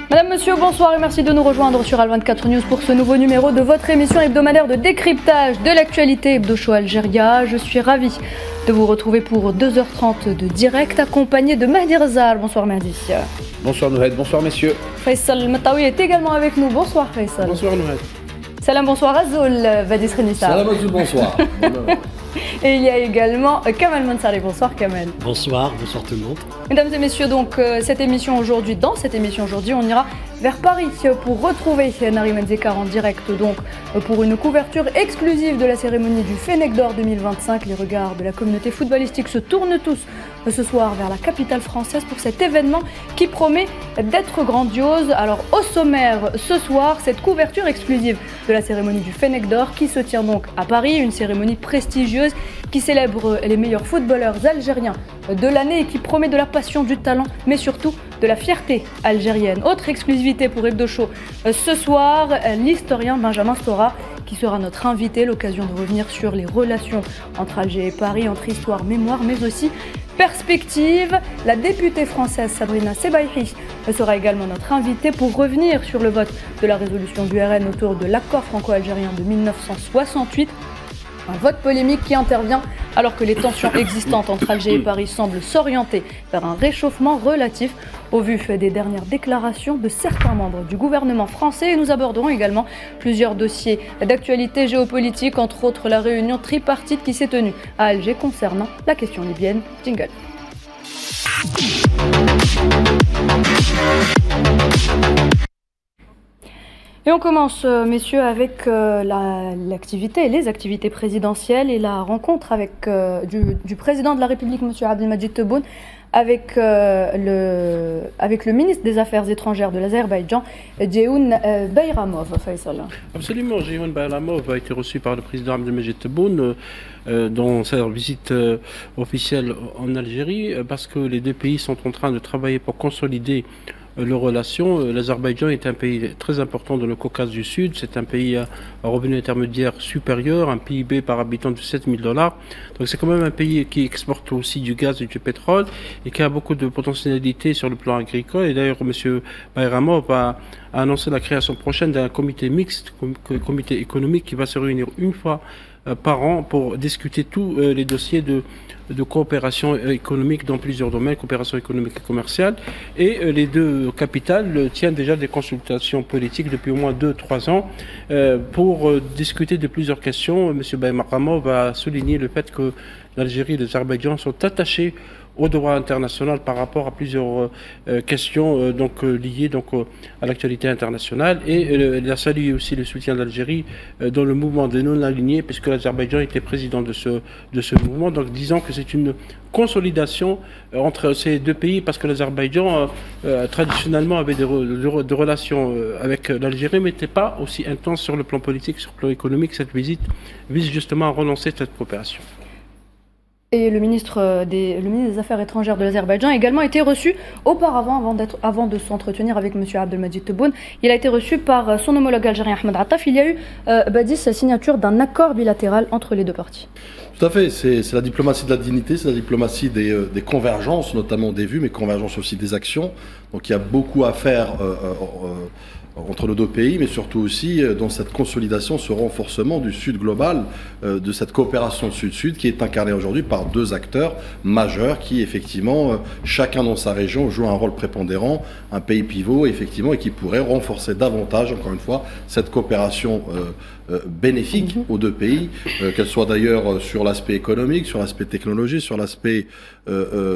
Madame, monsieur, bonsoir et merci de nous rejoindre sur Al24 News pour ce nouveau numéro de votre émission hebdomadaire de décryptage de l'actualité Hebdo Show Algéria. Je suis ravie de vous retrouver pour 2h30 de direct accompagné de Mahdi Rezal. Bonsoir Mahdi. Bonsoir Nouhed, bonsoir messieurs. Faisal Matawi est également avec nous. Bonsoir Faisal. Bonsoir Nouhed. Salam, bonsoir Azoul Vadis Renissa. Salam Azoul, bonsoir. Et il y a également Kamal Mansari. Bonsoir Kamal. Bonsoir, bonsoir tout le monde. Mesdames et messieurs, donc dans cette émission aujourd'hui, on ira vers Paris pour retrouver Narim Enzekar en direct, donc pour une couverture exclusive de la cérémonie du Fennec d'Or 2025. Les regards de la communauté footballistique se tournent tous ce soir vers la capitale française pour cet événement qui promet d'être grandiose. Alors au sommaire ce soir, cette couverture exclusive de la cérémonie du Fennec d'Or qui se tient donc à Paris, une cérémonie prestigieuse qui célèbre les meilleurs footballeurs algériens de l'année et qui promet de la passion, du talent, mais surtout de la fierté algérienne. Autre exclusivité pour Hebdo Show ce soir, l'historien Benjamin Stora qui sera notre invité, l'occasion de revenir sur les relations entre Alger et Paris, entre histoire, mémoire, mais aussi perspective. La députée française Sabrina Sebaihi sera également notre invitée pour revenir sur le vote de la résolution du RN autour de l'accord franco-algérien de 1968. Un vote polémique qui intervient alors que les tensions existantes entre Alger et Paris semblent s'orienter vers un réchauffement relatif au vu des dernières déclarations de certains membres du gouvernement français. Et nous aborderons également plusieurs dossiers d'actualité géopolitique, entre autres la réunion tripartite qui s'est tenue à Alger concernant la question libyenne. Jingle. Et on commence, messieurs, avec les activités présidentielles et la rencontre avec, du président de la République, M. Abdelmadjid Tebboune, avec le ministre des Affaires étrangères de l'Azerbaïdjan, Ceyhoun Bayramov. Absolument, Ceyhoun Bayramov a été reçu par le président Abdelmadjid Tebboune dans sa visite officielle en Algérie, parce que les deux pays sont en train de travailler pour consolider leurs relations. L'Azerbaïdjan est un pays très important dans le Caucase du Sud. C'est un pays à revenu intermédiaire supérieur, un PIB par habitant de $7 000. Donc c'est quand même un pays qui exporte aussi du gaz et du pétrole et qui a beaucoup de potentialités sur le plan agricole. Et d'ailleurs, M. Bayramov a annoncé la création prochaine d'un comité mixte, comité économique qui va se réunir une fois par an pour discuter tous les dossiers de coopération économique dans plusieurs domaines, coopération économique et commerciale. Et les deux capitales tiennent déjà des consultations politiques depuis au moins 2-3 ans pour discuter de plusieurs questions. M. Bayramov a souligné le fait que l'Algérie et l'Azerbaïdjan sont attachés au droit international par rapport à plusieurs questions liées à l'actualité internationale. Et il a salué aussi le soutien de l'Algérie dans le mouvement des non-alignés, puisque l'Azerbaïdjan était président de ce mouvement. Donc disons que c'est une consolidation entre ces deux pays, parce que l'Azerbaïdjan traditionnellement avait des relations avec l'Algérie, mais n'était pas aussi intense sur le plan politique, sur le plan économique. Cette visite vise justement à relancer cette coopération. Et le ministre des Affaires étrangères de l'Azerbaïdjan a également été reçu auparavant, avant de s'entretenir avec M. Abdelmadjid Tebboune. Il a été reçu par son homologue algérien Ahmed Attaf. Il y a eu, la signature d'un accord bilatéral entre les deux parties. Tout à fait, c'est la diplomatie de la dignité, c'est la diplomatie des convergences, notamment des vues, mais convergences aussi des actions. Donc il y a beaucoup à faire entre nos deux pays, mais surtout aussi dans cette consolidation, ce renforcement du Sud global, de cette coopération Sud-Sud qui est incarnée aujourd'hui par deux acteurs majeurs qui, effectivement, chacun dans sa région joue un rôle prépondérant, un pays pivot, effectivement, et qui pourrait renforcer davantage, encore une fois, cette coopération bénéfique aux deux pays, qu'elle soit d'ailleurs sur l'aspect économique, sur l'aspect technologique, sur l'aspect de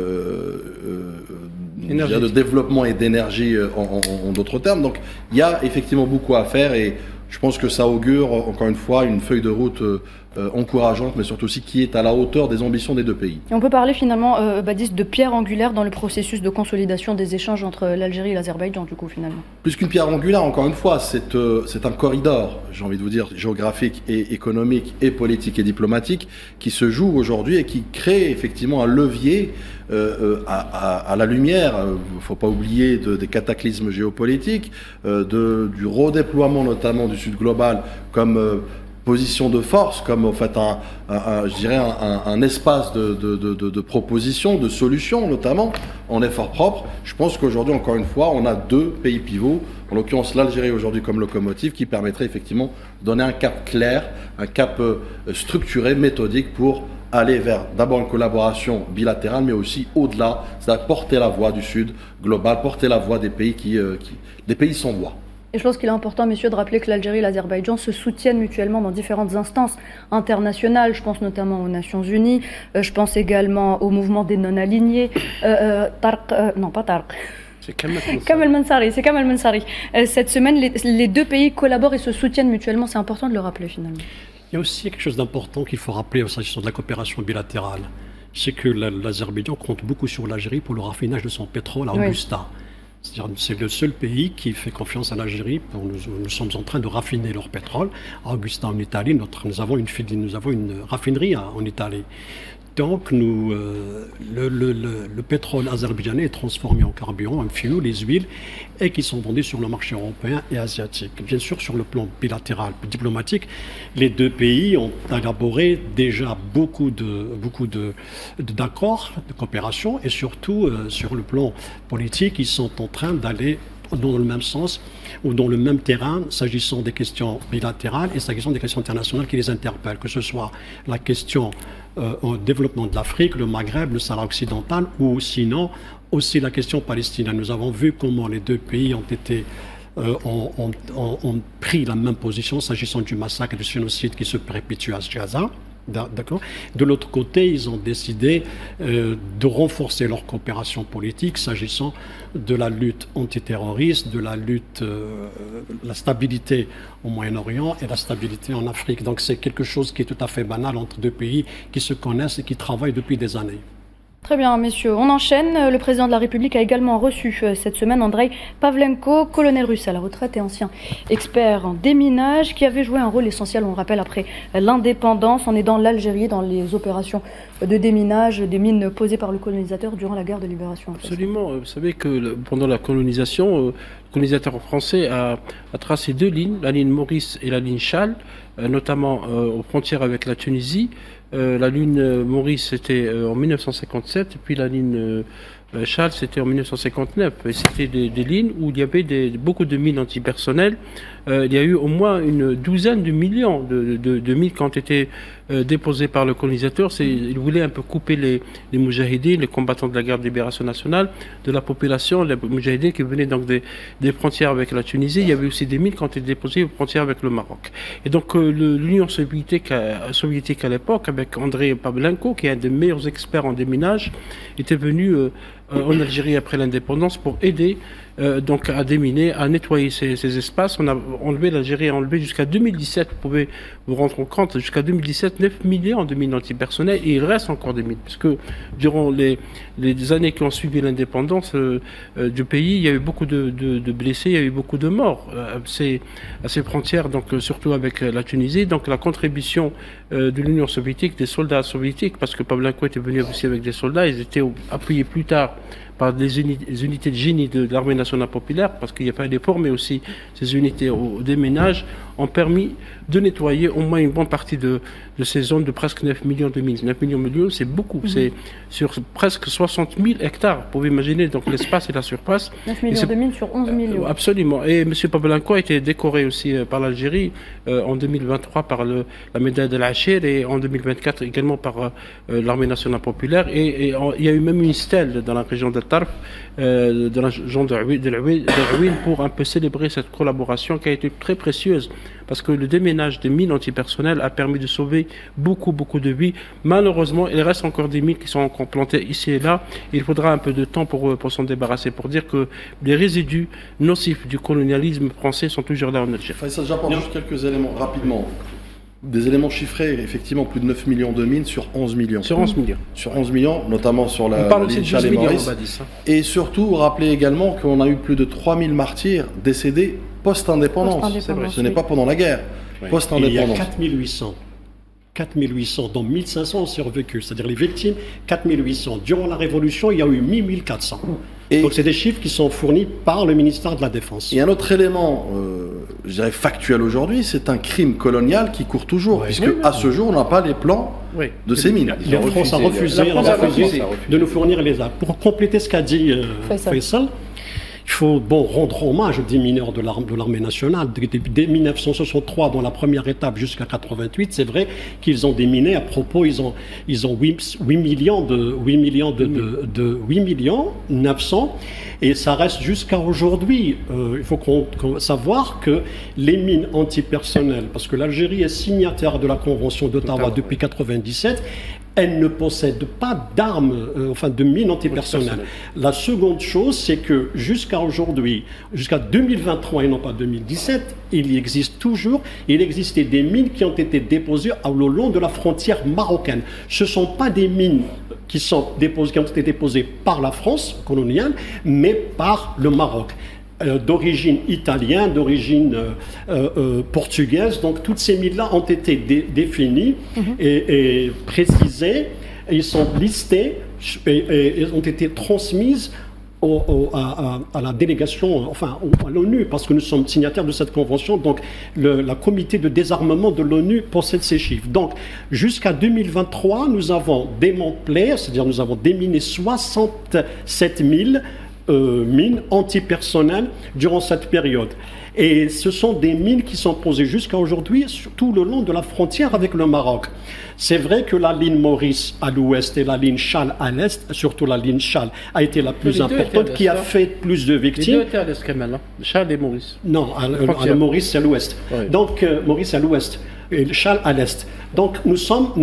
développement et d'énergie en d'autres termes. Donc il y a effectivement beaucoup à faire et je pense que ça augure encore une fois une feuille de route encourageante, mais surtout aussi qui est à la hauteur des ambitions des deux pays. Et on peut parler finalement, Badis, de pierre angulaire dans le processus de consolidation des échanges entre l'Algérie et l'Azerbaïdjan, du coup, finalement. Plus qu'une pierre angulaire, encore une fois, c'est un corridor, j'ai envie de vous dire, géographique et économique et politique et diplomatique qui se joue aujourd'hui et qui crée effectivement un levier à la lumière, il ne faut pas oublier des cataclysmes géopolitiques, du redéploiement notamment du Sud global comme position de force, comme en fait je dirais un espace de propositions, de solutions, notamment en effort propre. Je pense qu'aujourd'hui, encore une fois, on a deux pays pivots, en l'occurrence l'Algérie aujourd'hui comme locomotive, qui permettrait effectivement de donner un cap clair, un cap structuré, méthodique pour aller vers d'abord une collaboration bilatérale, mais aussi au-delà, c'est-à-dire porter la voix du Sud global, porter la voix des pays des pays sans voix. Et je pense qu'il est important, messieurs, de rappeler que l'Algérie et l'Azerbaïdjan se soutiennent mutuellement dans différentes instances internationales. Je pense notamment aux Nations Unies, je pense également au mouvement des non-alignés. Non, pas Tarq. C'est Kamal Mansari, c'est Kamal Mansari. Cette semaine, les deux pays collaborent et se soutiennent mutuellement. C'est important de le rappeler, finalement. Il y a aussi quelque chose d'important qu'il faut rappeler s'agissant de la coopération bilatérale. C'est que l'Azerbaïdjan compte beaucoup sur l'Algérie pour le raffinage de son pétrole à Augusta. Oui. C'est le seul pays qui fait confiance à l'Algérie. Nous sommes en train de raffiner leur pétrole. À Augusta, en Italie, nous avons une raffinerie en Italie. Donc, le pétrole azerbaïdjanais est transformé en carburant, en fuel, les huiles, et qui sont vendus sur le marché européen et asiatique. Bien sûr, sur le plan bilatéral, diplomatique, les deux pays ont élaboré déjà beaucoup d'accords de coopération, et surtout, sur le plan politique, ils sont en train d'aller dans le même sens ou dans le même terrain s'agissant des questions bilatérales et s'agissant des questions internationales qui les interpellent, que ce soit la question au développement de l'Afrique, le Maghreb, le Sahara occidental ou sinon aussi la question palestinienne. Nous avons vu comment les deux pays ont pris la même position s'agissant du massacre et du génocide qui se perpétue à Gaza. De l'autre côté, ils ont décidé de renforcer leur coopération politique s'agissant de la lutte antiterroriste, de la lutte, la stabilité au Moyen-Orient et la stabilité en Afrique. Donc c'est quelque chose qui est tout à fait banal entre deux pays qui se connaissent et qui travaillent depuis des années. Très bien, messieurs. On enchaîne. Le président de la République a également reçu cette semaine Andrei Pavlenko, colonel russe à la retraite et ancien expert en déminage, qui avait joué un rôle essentiel, on le rappelle, après l'indépendance en aidant l'Algérie dans les opérations de déminage des mines posées par le colonisateur durant la guerre de libération. Absolument. Vous savez que pendant la colonisation, le colonisateur français a tracé deux lignes, la ligne Maurice et la ligne Chal, notamment aux frontières avec la Tunisie. La ligne Maurice, c'était en 1957, et puis la ligne Chal, c'était en 1959. Et c'était des lignes où il y avait beaucoup de mines antipersonnelles. Il y a eu au moins une douzaine de millions de mines qui ont été déposées par le colonisateur. Il voulait un peu couper les moudjahidines, les combattants de la guerre de libération nationale, de la population, les moudjahidines qui venaient donc des frontières avec la Tunisie. Il y avait aussi des mines qui ont été déposées aux frontières avec le Maroc. Et donc l'Union soviétique à l'époque, avec Andrei Pavlenko, qui est un des meilleurs experts en déminage, était venu en Algérie après l'indépendance pour aider donc à déminer, à nettoyer ces espaces. On a enlevé, l'Algérie a enlevé jusqu'à 2017, vous pouvez vous rendre compte, jusqu'à 2017, 9 millions de mines antipersonnelles, et il reste encore des mines, puisque durant les années qui ont suivi l'indépendance du pays, il y a eu beaucoup de blessés, il y a eu beaucoup de morts à ces frontières, donc surtout avec la Tunisie. Donc la contribution de l'Union soviétique, des soldats soviétiques, parce que Pavlenko était venu aussi avec des soldats, ils étaient appuyés plus tard par des unités de génie de l'armée nationale populaire, parce qu'il a fallu former aussi ces unités au déménage, ont permis de nettoyer au moins une bonne partie de ces zones de presque 9 millions de mines. 9 millions de mines, c'est beaucoup. C'est sur presque 60 000 hectares. Vous pouvez imaginer donc l'espace et la surface. 9 millions de mines sur 11 millions. Absolument. Et M. Pavlenko a été décoré aussi par l'Algérie en 2023 par la médaille de l'Achir et en 2024 également par l'armée nationale populaire. Et il y a eu même une stèle dans la région de Tarf, dans la région de l'Ouin, pour un peu célébrer cette collaboration qui a été très précieuse. Parce que le déménage des mines antipersonnelles a permis de sauver beaucoup de vies. Malheureusement, il reste encore des mines qui sont encore plantées ici et là. Il faudra un peu de temps pour s'en débarrasser, pour dire que les résidus nocifs du colonialisme français sont toujours là en Algérie. J'apporte juste quelques éléments rapidement. Des éléments chiffrés, effectivement, plus de 9 millions de mines sur 11 millions. Sur 11 millions. Sur 11 millions, notamment sur la On parle aussi de ligne 12 millions, Maurice. on va dire ça. Et surtout, rappelez également qu'on a eu plus de 3000 martyrs décédés post-indépendance. C'est vrai. Ce n'est pas pendant la guerre, Oui. post-indépendance. Il y a 4800, dont 1500 ont survécu, c'est-à-dire les victimes, 4800. Durant la Révolution, il y a eu 1400. Et Donc c'est des chiffres qui sont fournis par le ministère de la Défense. il y a un autre élément, je dirais factuel aujourd'hui, c'est un crime colonial qui court toujours, Oui. puisque Oui, oui. à ce jour, on n'a pas les plans Oui. de ces mines. La France a refusé, La France a refusé. de nous fournir les armes. Pour compléter ce qu'a dit Faisal, il faut rendre hommage aux mineurs de l'armée nationale. Dès 1963, dans la première étape jusqu'à 88, c'est vrai qu'ils ont déminé. À propos, ils ont 8 millions 900, et ça reste jusqu'à aujourd'hui. Il faut savoir que les mines antipersonnelles, parce que l'Algérie est signataire de la Convention d'Ottawa depuis 1997, elle ne possède pas d'armes, de mines antipersonnelles. La seconde chose, c'est que jusqu'à aujourd'hui, jusqu'à 2023 et non pas 2017, il existait des mines qui ont été déposées au long de la frontière marocaine. Ce ne sont pas des mines qui ont été déposées par la France coloniale, mais par le Maroc. D'origine italienne, d'origine portugaise. Donc toutes ces mines-là ont été définies et précisées. Ils sont listés et ont été transmises à la délégation, à l'ONU, parce que nous sommes signataires de cette convention. Donc la comité de désarmement de l'ONU possède ces chiffres. Donc jusqu'à 2023, nous avons démantelé, c'est-à-dire nous avons déminé 67 000 mines antipersonnelles durant cette période. Et ce sont des mines qui sont posées jusqu'à aujourd'hui tout le long de la frontière avec le Maroc. C'est vrai que la ligne Maurice à l'ouest et la ligne Chal à l'est, surtout la ligne Chal, a été la plus importante, qui a fait plus de victimes. Les deux étaient à l'est quand même, hein. Chal et Maurice. Non, Maurice c'est à l'ouest. Oui. Donc Maurice à l'ouest et Chal à l'est. Donc nous sommes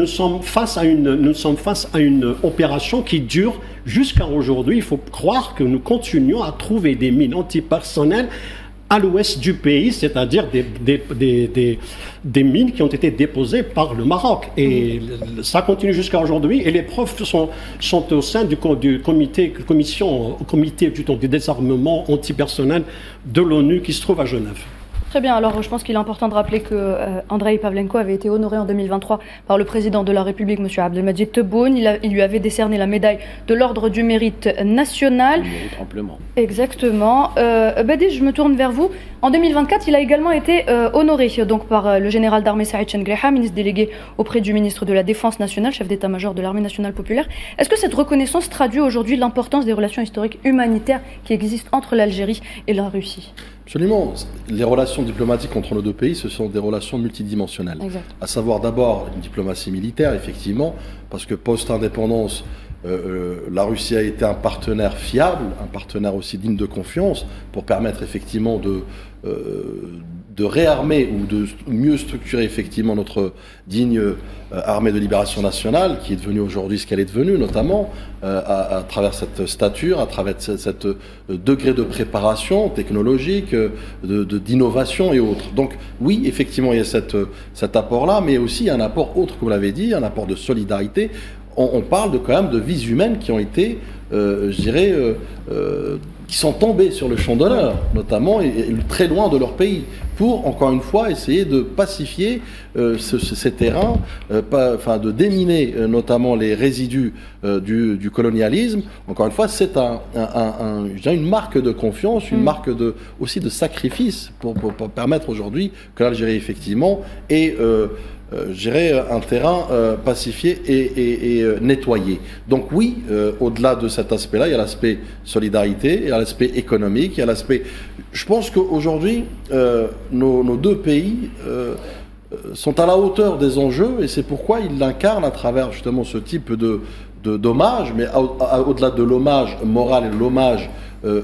face à une opération qui dure jusqu'à aujourd'hui. Il faut croire que nous continuons à trouver des mines antipersonnelles à l'ouest du pays, c'est-à-dire des mines qui ont été déposées par le Maroc. Et ça continue jusqu'à aujourd'hui. Et les preuves sont au sein du comité du désarmement antipersonnel de l'ONU qui se trouve à Genève. Très bien, alors je pense qu'il est important de rappeler que Andrei Pavlenko avait été honoré en 2023 par le président de la République, M. Abdelmadjid Tebboune. Il lui avait décerné la médaille de l'Ordre du Mérite national. Il mérite amplement. Exactement. Badi, je me tourne vers vous. En 2024, il a également été honoré donc, par le général d'armée Saïd Chengreha, ministre délégué auprès du ministre de la Défense nationale, chef d'état-major de l'armée nationale populaire. Est-ce que cette reconnaissance traduit aujourd'hui l'importance des relations historiques humanitaires qui existent entre l'Algérie et la Russie ? Absolument. Les relations diplomatiques entre nos deux pays, ce sont des relations multidimensionnelles. Exact. À savoir d'abord une diplomatie militaire, effectivement, parce que post-indépendance, la Russie a été un partenaire fiable, un partenaire aussi digne de confiance, pour permettre effectivement de réarmer ou de mieux structurer effectivement notre digne armée de libération nationale, qui est devenue aujourd'hui ce qu'elle est devenue, notamment à travers cette stature, à travers cette degré de préparation technologique, d'innovation et autres. Donc oui, effectivement, il y a cet apport-là, mais aussi un apport autre, comme vous l'avez dit, un apport de solidarité. On parle quand même de vies humaines qui ont été, qui sont tombées sur le champ d'honneur, notamment, et très loin de leur pays, pour, encore une fois, essayer de pacifier ces terrains, de déminer notamment les résidus du colonialisme. Encore une fois, c'est une marque de confiance, une marque aussi de sacrifice pour permettre aujourd'hui que l'Algérie, effectivement, ait un terrain pacifié et nettoyé. Donc oui, au-delà de cet aspect-là, il y a l'aspect solidarité, il y a l'aspect économique, il y a l'aspect... Je pense qu'aujourd'hui, nos deux pays sont à la hauteur des enjeux, et c'est pourquoi ils l'incarnent à travers justement ce type d'hommage, mais au-delà de l'hommage moral et de l'hommage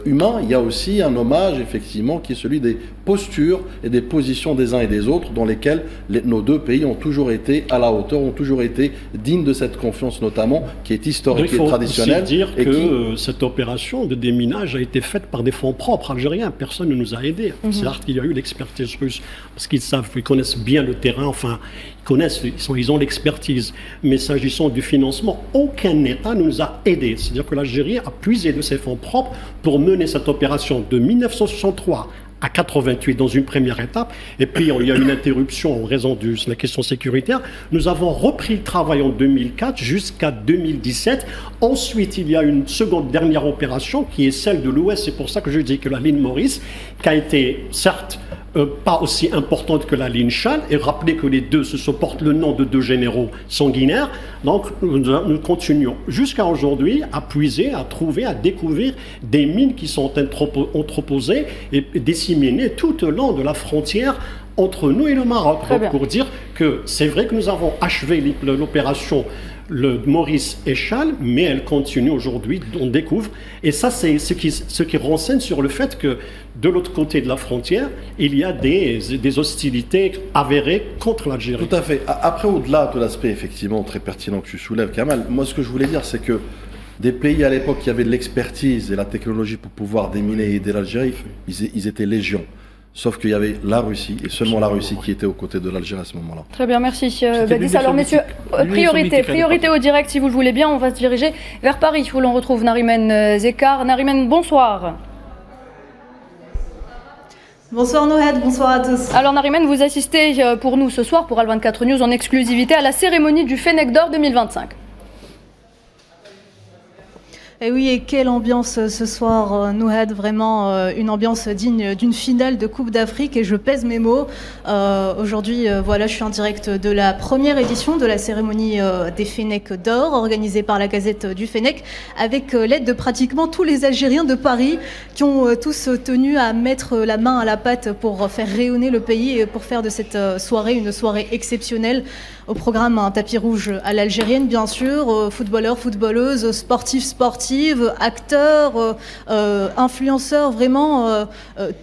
humain, il y a aussi un hommage, effectivement, qui est celui des postures et des positions des uns et des autres, dans lesquelles nos deux pays ont toujours été à la hauteur, ont toujours été dignes de cette confiance, notamment, qui est historique et traditionnelle. Il faut aussi dire que cette opération de déminage a été faite par des fonds propres algériens. Personne ne nous a aidés. C'est-à-dire qu'il y a eu l'expertise russe, parce qu'ils savent, ils connaissent bien le terrain, enfin, ils ont l'expertise. Mais s'agissant du financement, aucun État ne nous a aidés. C'est-à-dire que l'Algérie a puisé de ses fonds propres pour mener cette opération de 1963 à 88 dans une première étape, et puis il y a une interruption en raison de la question sécuritaire. Nous avons repris le travail en 2004 jusqu'à 2017. Ensuite, il y a une seconde dernière opération qui est celle de l'Ouest. C'est pour ça que je dis que la ligne Maurice, qui a été certes pas aussi importante que la ligne Chal, et rappelez que les deux se portent le nom de deux généraux sanguinaires. Donc nous continuons jusqu'à aujourd'hui à puiser, à trouver, à découvrir des mines qui sont entreposées et disséminées tout au long de la frontière entre nous et le Maroc. Donc, pour dire que c'est vrai que nous avons achevé l'opération le Maurice et Chal, mais elle continue aujourd'hui, on découvre. Et ça, c'est ce qui renseigne sur le fait que de l'autre côté de la frontière, il y a des hostilités avérées contre l'Algérie. Tout à fait. Après, au-delà de l'aspect effectivement très pertinent que tu soulèves, Kamal, moi ce que je voulais dire, c'est que des pays à l'époque qui avaient de l'expertise et la technologie pour pouvoir déminer et aider l'Algérie, ils étaient légion. Sauf qu'il y avait la Russie, et seulement la Russie qui était aux côtés de l'Algérie à ce moment-là. Très bien, merci Badis. Alors messieurs, priorité au direct si vous le voulez bien. On va se diriger vers Paris où l'on retrouve Nariman Zekar. Nariman, bonsoir. Bonsoir Nohed, bonsoir à tous. Alors Nariman, vous assistez pour nous ce soir, pour Al24 News, en exclusivité à la cérémonie du Fennec d'Or 2025. Et oui, et quelle ambiance ce soir, Nouhed, vraiment une ambiance digne d'une finale de Coupe d'Afrique, et je pèse mes mots. Aujourd'hui, voilà, je suis en direct de la première édition de la cérémonie des Fennecs d'Or, organisée par la Gazette du Fennec, avec l'aide de pratiquement tous les Algériens de Paris, qui ont tous tenu à mettre la main à la pâte pour faire rayonner le pays et pour faire de cette soirée une soirée exceptionnelle. Au programme, un tapis rouge à l'algérienne, bien sûr, footballeurs, footballeuses, sportifs, sportives, acteurs, influenceurs, vraiment,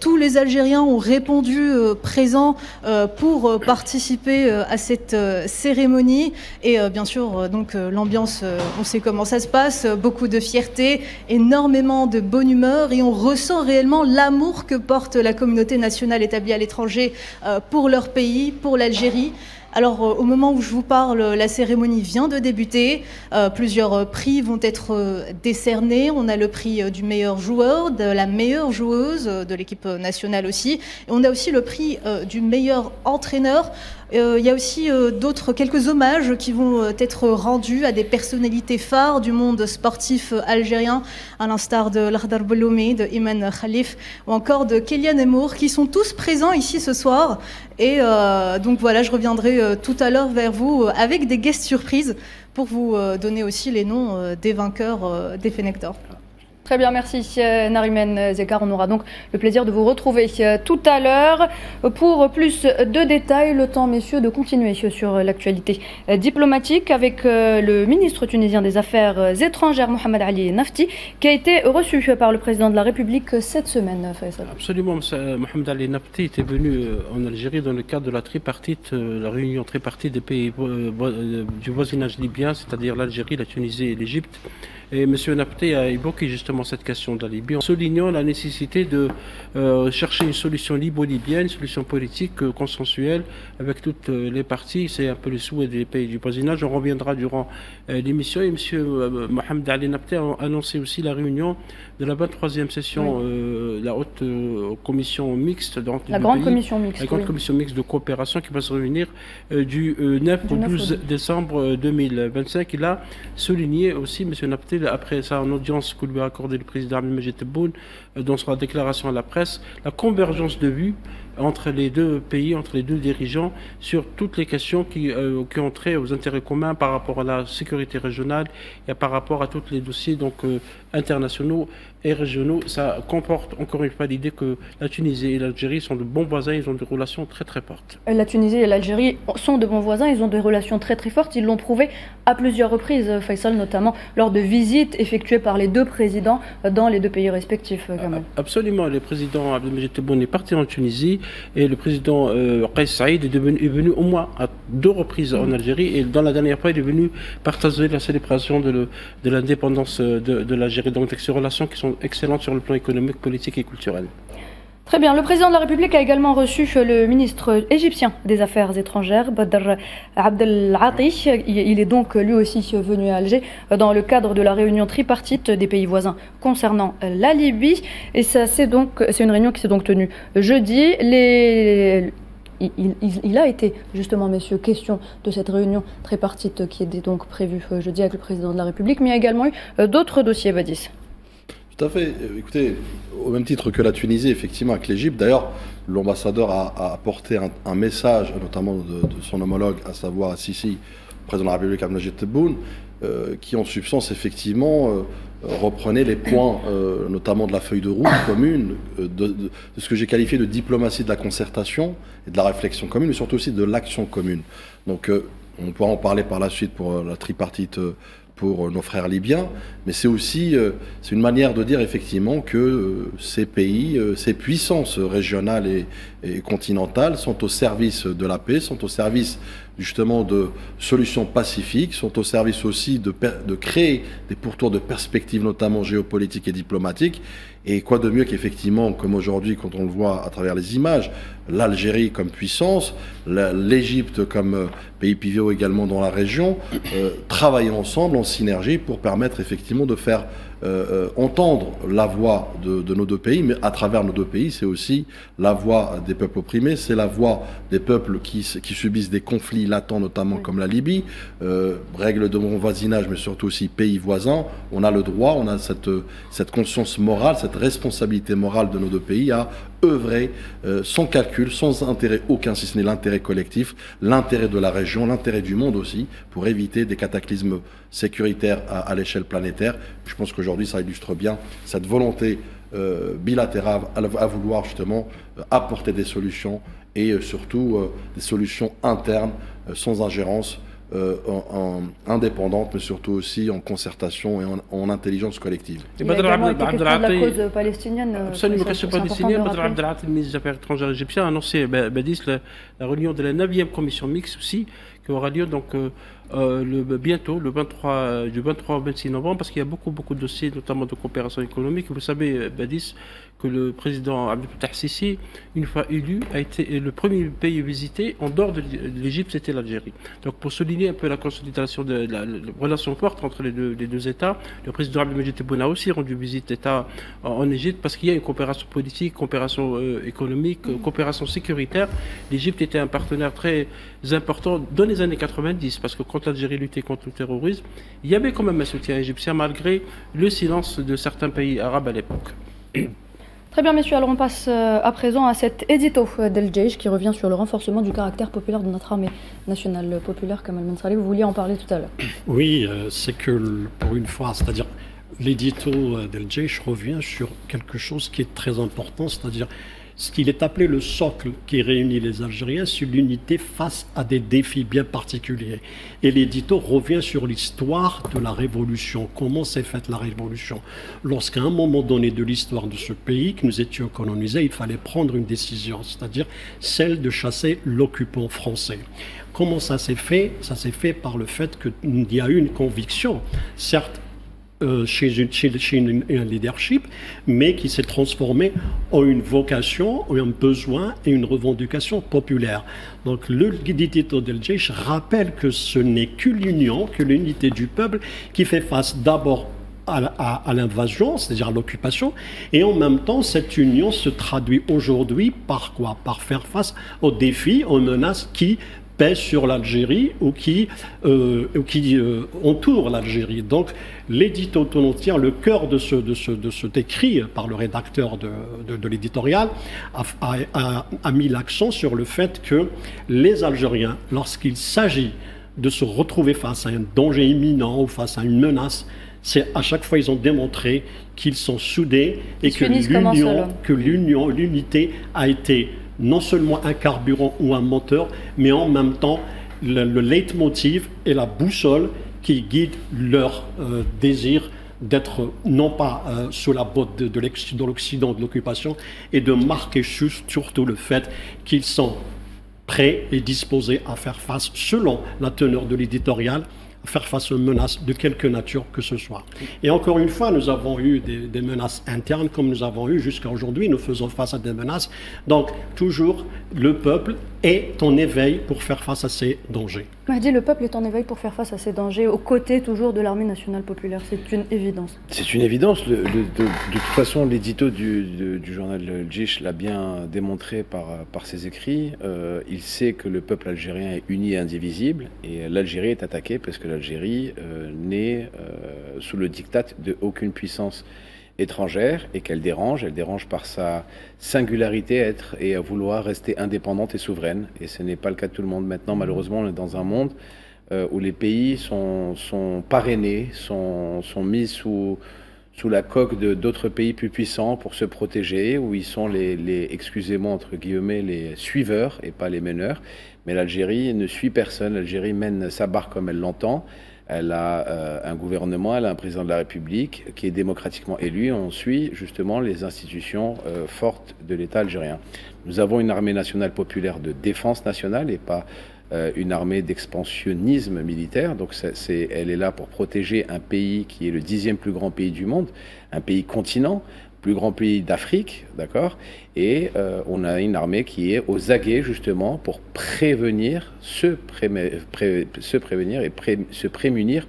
tous les Algériens ont répondu présents pour participer à cette cérémonie. Et bien sûr, donc l'ambiance, on sait comment ça se passe, beaucoup de fierté, énormément de bonne humeur, et on ressent réellement l'amour que porte la communauté nationale établie à l'étranger pour leur pays, pour l'Algérie. Alors, au moment où je vous parle, la cérémonie vient de débuter. Plusieurs prix vont être décernés. On a le prix du meilleur joueur, de la meilleure joueuse, de l'équipe nationale aussi. Et on a aussi le prix du meilleur entraîneur. Il y a aussi quelques hommages qui vont être rendus à des personnalités phares du monde sportif algérien, à l'instar de Lardar Belloumi, de Iman Khalif ou encore de Kélian Emour, qui sont tous présents ici ce soir. Et donc voilà, je reviendrai tout à l'heure vers vous avec des guests surprises pour vous donner aussi les noms des vainqueurs des Fennecs d'Or. Très bien, merci Nariman Zekar. On aura donc le plaisir de vous retrouver tout à l'heure pour plus de détails. Le temps, messieurs, de continuer sur l'actualité diplomatique avec le ministre tunisien des Affaires étrangères, Mohamed Ali Nafti, qui a été reçu par le président de la République cette semaine. Faisal. Absolument, Mohamed Ali Nafti était venu en Algérie dans le cadre de la tripartite, la réunion tripartite des pays du voisinage libyen, c'est-à-dire l'Algérie, la Tunisie et l'Égypte. Et M. Nafti a évoqué justement cette question de la Libye en soulignant la nécessité de chercher une solution libo-libyenne, une solution politique consensuelle avec toutes les parties. C'est un peu le souhait des pays du voisinage. On reviendra durant l'émission. Et M. Mohamed Ali Nafti a annoncé aussi la réunion de la 23e session, la haute commission mixte. La grande commission mixte de coopération qui va se réunir du 9 au 12 décembre 2025. Il a souligné aussi, M. Nafti, après ça en audience que lui a accordé le président Abdelmajid Tebboune dans sa déclaration à la presse, la convergence de vues entre les deux pays, entre les deux dirigeants, sur toutes les questions qui ont trait aux intérêts communs par rapport à la sécurité régionale et par rapport à tous les dossiers internationaux et régionaux. Ça comporte encore une fois l'idée que la Tunisie et l'Algérie sont de bons voisins, ils ont des relations très très fortes. La Tunisie et l'Algérie sont de bons voisins, ils ont des relations très très fortes, ils l'ont prouvé à plusieurs reprises, Faisal, notamment lors de visites effectuées par les deux présidents dans les deux pays respectifs. Absolument, le président Abdelmejid Tebboune est parti en Tunisie et le président Kais Saïd est venu au moins à 2 reprises en Algérie, et dans la dernière fois il est venu partager la célébration de l'indépendance de l'Algérie. Donc ces relations qui sont excellentes sur le plan économique, politique et culturel. Très bien. Le président de la République a également reçu le ministre égyptien des Affaires étrangères, Badr Abdelati. Il est donc lui aussi venu à Alger dans le cadre de la réunion tripartite des pays voisins concernant la Libye. Et c'est une réunion qui s'est donc tenue jeudi. Il a été justement, messieurs, question de cette réunion tripartite qui était donc prévue jeudi avec le président de la République, mais il y a également eu d'autres dossiers, Badis. Tout à fait. Écoutez, au même titre que la Tunisie, effectivement, avec l'Égypte, d'ailleurs, l'ambassadeur a apporté un message, notamment de son homologue, à savoir Sisi, président de la République Abdelmejid Tebboune, qui en substance, effectivement, reprenait les points, notamment de la feuille de route commune, de ce que j'ai qualifié de diplomatie de la concertation et de la réflexion commune, mais surtout aussi de l'action commune. Donc, on pourra en parler par la suite pour la tripartite pour nos frères libyens, mais c'est aussi c'est une manière de dire effectivement que ces pays, ces puissances régionales et continentales sont au service de la paix, sont au service justement de solutions pacifiques, sont au service aussi de créer des pourtours de perspectives, notamment géopolitiques et diplomatiques. Et quoi de mieux qu'effectivement, comme aujourd'hui, quand on le voit à travers les images, l'Algérie comme puissance, l'Égypte comme pays pivot également dans la région, travailler ensemble en synergie pour permettre effectivement de faire entendre la voix de nos deux pays, mais à travers nos deux pays, c'est aussi la voix des peuples opprimés, c'est la voix des peuples qui subissent des conflits latents, notamment comme la Libye, règles de bon voisinage, mais surtout aussi pays voisins. On a le droit, on a cette conscience morale, cette responsabilité morale de nos deux pays à œuvrer sans calcul, sans intérêt aucun, si ce n'est l'intérêt collectif, l'intérêt de la région, l'intérêt du monde aussi, pour éviter des cataclysmes sécuritaires à l'échelle planétaire. Je pense qu'aujourd'hui, ça illustre bien cette volonté bilatérale à vouloir justement apporter des solutions et surtout des solutions internes, sans ingérence, indépendante, mais surtout aussi en concertation et en intelligence collective. Il y a également été question de la cause palestinienne. Absolument, la question palestinienne. Badr Abdelati, le ministre des Affaires étrangères égyptien, a annoncé Badis la réunion de la 9e commission mixte aussi, qui aura lieu donc bientôt, du 23 au 26 novembre, parce qu'il y a beaucoup de dossiers, notamment de coopération économique. Vous savez, Badis, que le président Abdel Fattah Sisi, une fois élu, a été le premier pays visité en dehors de l'Égypte, c'était l'Algérie. Donc pour souligner un peu la consolidation de la relation forte entre les deux États, le président Abdelmejid Tebboune a aussi rendu visite d'État en Égypte, parce qu'il y a une coopération politique, coopération économique, coopération sécuritaire. L'Égypte était un partenaire très important dans les années 90, parce que quand l'Algérie luttait contre le terrorisme, il y avait quand même un soutien égyptien malgré le silence de certains pays arabes à l'époque. Très bien, messieurs, alors on passe à présent à cet édito d'El Jaish qui revient sur le renforcement du caractère populaire de notre armée nationale populaire. Kamal Mansaleh, vous vouliez en parler tout à l'heure. Oui, c'est que pour une fois, c'est-à-dire l'édito d'El Jaish revient sur quelque chose qui est très important, c'est-à-dire ce qu'il est appelé le socle qui réunit les Algériens sur l'unité face à des défis bien particuliers. Et l'édito revient sur l'histoire de la Révolution. Comment s'est faite la Révolution? Lorsqu'à un moment donné de l'histoire de ce pays, que nous étions colonisés, il fallait prendre une décision, c'est-à-dire celle de chasser l'occupant français. Comment ça s'est fait? Ça s'est fait par le fait qu'il y a eu une conviction, certes, chez un leadership, mais qui s'est transformé en une vocation, en un besoin et une revendication populaire. Donc le édito d'El Jaish rappelle que ce n'est que l'union, que l'unité du peuple qui fait face d'abord à l'invasion, c'est-à-dire à l'occupation, et en même temps cette union se traduit aujourd'hui par quoi? Par faire face aux défis, aux menaces qui pèsent sur l'Algérie ou qui entourent l'Algérie. Donc l'édito tonotien, le cœur de cet écrit par le rédacteur de l'éditorial, a mis l'accent sur le fait que les Algériens, lorsqu'il s'agit de se retrouver face à un danger imminent ou face à une menace, c'est à chaque fois ils ont démontré qu'ils sont soudés et que l'unité a été non seulement un carburant ou un moteur, mais en même temps le leitmotiv et la boussole qui guide leur désir d'être non pas sous la botte de l'Occident, de l'occupation, et de marquer surtout le fait qu'ils sont prêts et disposés à faire face, selon la teneur de l'éditorial, faire face aux menaces de quelque nature que ce soit. Et encore une fois, nous avons eu des menaces internes comme nous avons eu jusqu'à aujourd'hui. Nous faisons face à des menaces. Donc, toujours, le peuple est en éveil pour faire face à ces dangers. Mahdi, le peuple est en éveil pour faire face à ces dangers, aux côtés toujours de l'armée nationale populaire. C'est une évidence. C'est une évidence. De toute façon, l'édito du journal Le Djish l'a bien démontré par ses écrits. Il sait que le peuple algérien est uni et indivisible. Et l'Algérie est attaquée parce que l'Algérie n'est sous le diktat de aucune puissance étrangère et qu'elle dérange. Elle dérange par sa singularité et à vouloir rester indépendante et souveraine. Et ce n'est pas le cas de tout le monde. Maintenant, malheureusement, on est dans un monde où les pays sont parrainés, sont mis sous la coque d'autres pays plus puissants pour se protéger, où ils sont excusez-moi, entre guillemets, les suiveurs et pas les meneurs. Mais l'Algérie ne suit personne. L'Algérie mène sa barque comme elle l'entend. Elle a un gouvernement, elle a un président de la République qui est démocratiquement élu. On suit justement les institutions fortes de l'État algérien. Nous avons une armée nationale populaire de défense nationale et pas une armée d'expansionnisme militaire. Donc elle est là pour protéger un pays qui est le 10e plus grand pays du monde, un pays continent, plus grand pays d'Afrique, d'accord. Et on a une armée qui est aux aguets justement pour prévenir, se prévenir et se prémunir,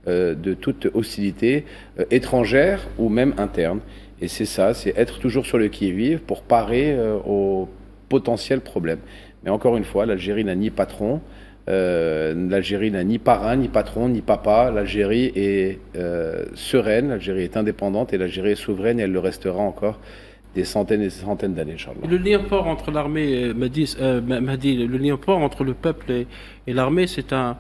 de toute hostilité étrangère ou même interne. Et c'est ça, c'est être toujours sur le qui-vive pour parer aux potentiels problèmes. Mais encore une fois, l'Algérie n'a ni patron, l'Algérie n'a ni parrain, ni patron, ni papa. L'Algérie est sereine, l'Algérie est indépendante et l'Algérie est souveraine et elle le restera encore des centaines et des centaines d'années, Inch'Allah. Le lien fort entre l'armée, Mahdi, le lien fort entre le peuple et l'armée, c'est un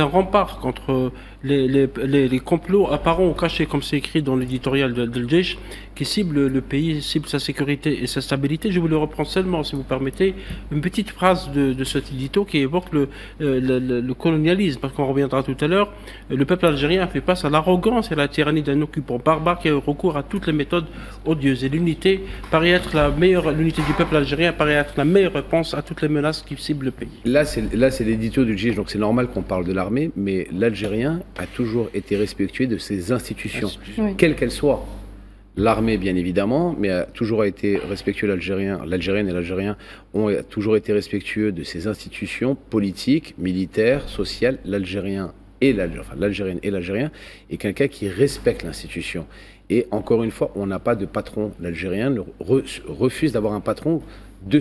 rempart contre les complots apparents ou cachés, comme c'est écrit dans l'éditorial de Djish, qui ciblent le pays, ciblent sa sécurité et sa stabilité. Je voulais reprendre seulement, si vous permettez, une petite phrase de cet édito qui évoque le colonialisme, parce qu'on reviendra tout à l'heure. Le peuple algérien fait face à l'arrogance et à la tyrannie d'un occupant barbare qui a eu recours à toutes les méthodes odieuses. Et l'unité paraît être l'unité du peuple algérien paraît être la meilleure réponse à toutes les menaces qui ciblent le pays. Là, c'est l'édito du Djish, donc c'est normal qu'on parle de l'armée, mais l'Algérien a toujours été respectueux de ses institutions, oui, quelles qu'elles soient. L'armée, bien évidemment, mais a toujours été respectueux, l'Algérienne et l'Algérien ont toujours été respectueux de ses institutions politiques, militaires, sociales. L'Algérienne et l'Algérien est quelqu'un qui respecte l'institution. Et encore une fois, on n'a pas de patron. L'Algérien refuse d'avoir un patron de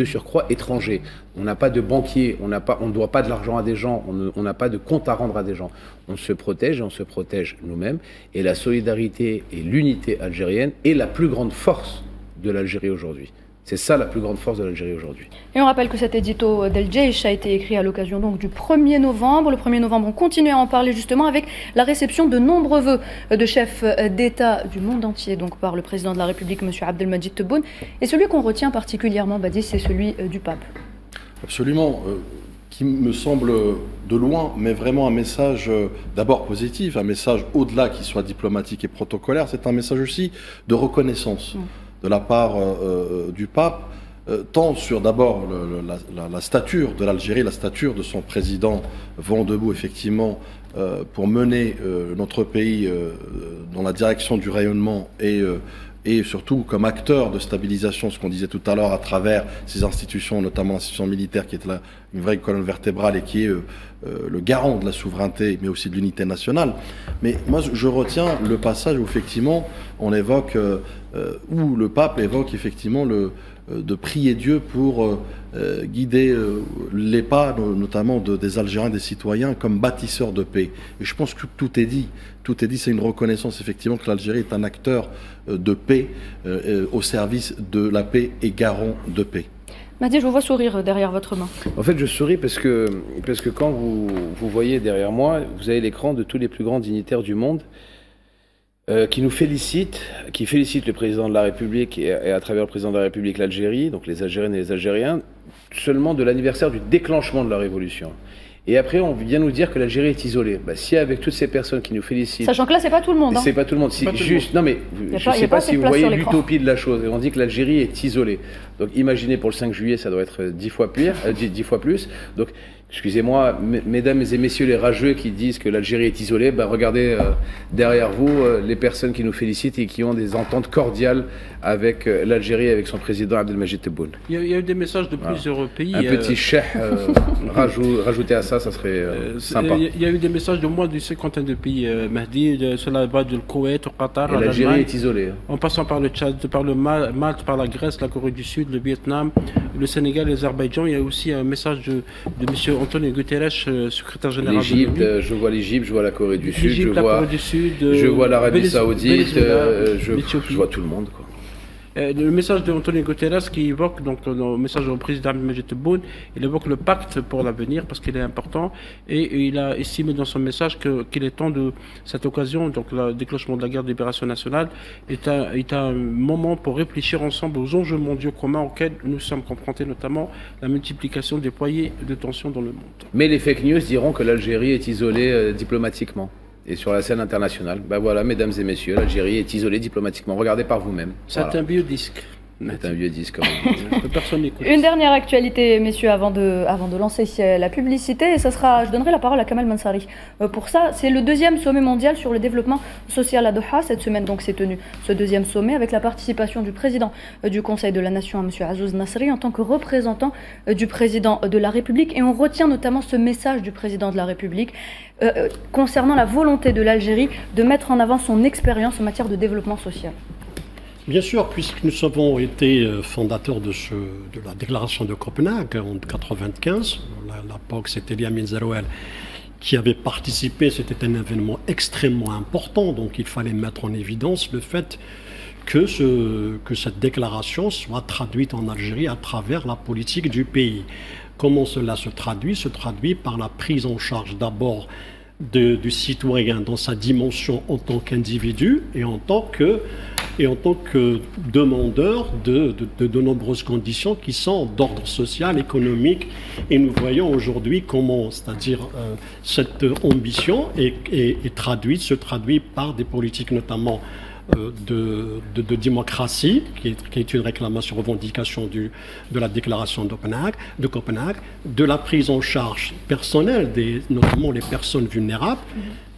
surcroît étranger. On n'a pas de banquier, on ne doit pas de l'argent à des gens, on n'a pas de compte à rendre à des gens. On se protège et on se protège nous-mêmes. Et la solidarité et l'unité algérienne est la plus grande force de l'Algérie aujourd'hui. C'est ça la plus grande force de l'Algérie aujourd'hui. Et on rappelle que cet édito d'El Djish a été écrit à l'occasion donc du 1er novembre. Le 1er novembre, on continue à en parler justement avec la réception de nombreux vœux de chefs d'État du monde entier, donc par le président de la République, M. Abdelmadjid Tebboune. Et celui qu'on retient particulièrement, Badi, c'est celui du pape. Absolument, qui me semble de loin, mais vraiment un message d'abord positif, un message au-delà qu'il soit diplomatique et protocolaire, c'est un message aussi de reconnaissance. De la part du pape, tant sur d'abord la stature de l'Algérie, la stature de son président vont debout effectivement pour mener notre pays dans la direction du rayonnement et surtout comme acteur de stabilisation, ce qu'on disait tout à l'heure, à travers ces institutions, notamment l'institution militaire qui est une vraie colonne vertébrale et qui est le garant de la souveraineté, mais aussi de l'unité nationale. Mais moi, je retiens le passage où effectivement on évoque, où le pape évoque effectivement de prier Dieu pour guider les pas, notamment des Algériens, des citoyens, comme bâtisseurs de paix. Et je pense que tout est dit. Tout est dit, c'est une reconnaissance effectivement que l'Algérie est un acteur de paix au service de la paix et garant de paix. Mahdi, je vous vois sourire derrière votre main. En fait, je souris parce que quand vous voyez derrière moi, vous avez l'écran de tous les plus grands dignitaires du monde qui félicitent le président de la République et à travers le président de la République l'Algérie, donc les Algériennes et les Algériens, seulement de l'anniversaire du déclenchement de la Révolution. Et après, on vient nous dire que l'Algérie est isolée. Bah, si avec toutes ces personnes qui nous félicitent... Sachant que là, c'est pas tout le monde. C'est pas tout le monde. Si, juste, non mais, je ne sais pas si vous voyez l'utopie de la chose. On dit que l'Algérie est isolée. Donc imaginez pour le 5 juillet, ça doit être 10 fois plus. Donc, excusez-moi, mesdames et messieurs les rageux qui disent que l'Algérie est isolée, bah, regardez derrière vous les personnes qui nous félicitent et qui ont des ententes cordiales avec l'Algérie, avec son président Abdelmajid Tebboune. Il y a eu des messages de plusieurs pays. Un petit cheikh rajouté à ça serait sympa. Il y a eu des messages de moins d'une cinquantaine de pays, Mahdi, sur la base du Koweït, au Qatar, l'Algérie est isolée. En passant par le Tchad, par le Malte, par la Grèce, la Corée du Sud, le Vietnam, le Sénégal, l'Azerbaïdjan. Il y a aussi un message de M. Antonio Guterres, secrétaire général de l'ONU. L'Égypte, je vois l'Égypte, je vois la Corée du Sud, je vois l'Arabie Saoudite, je vois tout le monde, quoi. Le message d'Antonio Guterres qui évoque, donc le message au président Abdelmajid Tebboune, il évoque le pacte pour l'avenir parce qu'il est important et il a estimé dans son message qu'il est temps de cette occasion, donc le déclenchement de la guerre de libération nationale, est un moment pour réfléchir ensemble aux enjeux mondiaux communs auxquels nous sommes confrontés, notamment la multiplication des foyers de tension dans le monde. Mais les fake news diront que l'Algérie est isolée diplomatiquement. Et sur la scène internationale, ben voilà, mesdames et messieurs, l'Algérie est isolée diplomatiquement. Regardez par vous-même. C'est un vieux disque. C'est un vieux disque, quand même. Personne n'écoute. Une dernière actualité, messieurs, avant de lancer la publicité, et je donnerai la parole à Kamal Mansari. Pour ça, c'est le deuxième sommet mondial sur le développement social à Doha. Cette semaine, donc, s'est tenu ce deuxième sommet avec la participation du président du Conseil de la Nation, M. Azzouz Nasri, en tant que représentant du président de la République. Et on retient notamment ce message du président de la République concernant la volonté de l'Algérie de mettre en avant son expérience en matière de développement social. Bien sûr, puisque nous avons été fondateurs de la déclaration de Copenhague en 1995, à l'époque c'était Yamin Zerouel qui avait participé, c'était un événement extrêmement important, donc il fallait mettre en évidence le fait que cette déclaration soit traduite en Algérie à travers la politique du pays. Comment cela se traduit? Se traduit par la prise en charge d'abord du citoyen dans sa dimension en tant qu'individu et en tant que demandeur de nombreuses conditions qui sont d'ordre social, économique. Et nous voyons aujourd'hui comment, c'est-à-dire cette ambition se traduit par des politiques notamment de démocratie, qui est une réclamation, revendication de la déclaration de Copenhague, de la prise en charge personnelle, notamment les personnes vulnérables,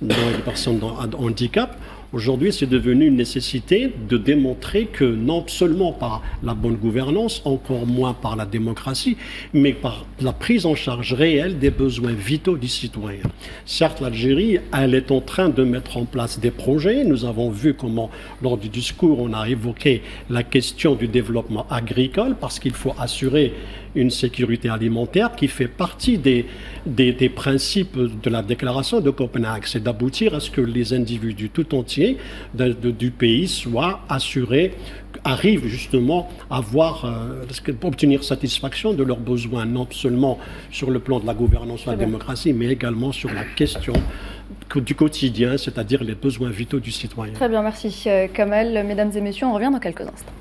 les personnes en handicap. Aujourd'hui, c'est devenu une nécessité de démontrer que non seulement par la bonne gouvernance, encore moins par la démocratie, mais par la prise en charge réelle des besoins vitaux du citoyen. Certes, l'Algérie, elle est en train de mettre en place des projets. Nous avons vu comment, lors du discours, on a évoqué la question du développement agricole, parce qu'il faut assurer une sécurité alimentaire qui fait partie des principes de la déclaration de Copenhague. C'est d'aboutir à ce que les individus tout entiers du pays soient assurés, arrivent justement à obtenir satisfaction de leurs besoins, non seulement sur le plan de la gouvernance, de la démocratie, mais également sur la question du quotidien, c'est-à-dire les besoins vitaux du citoyen. Très bien, merci Kamel. Mesdames et messieurs, on revient dans quelques instants.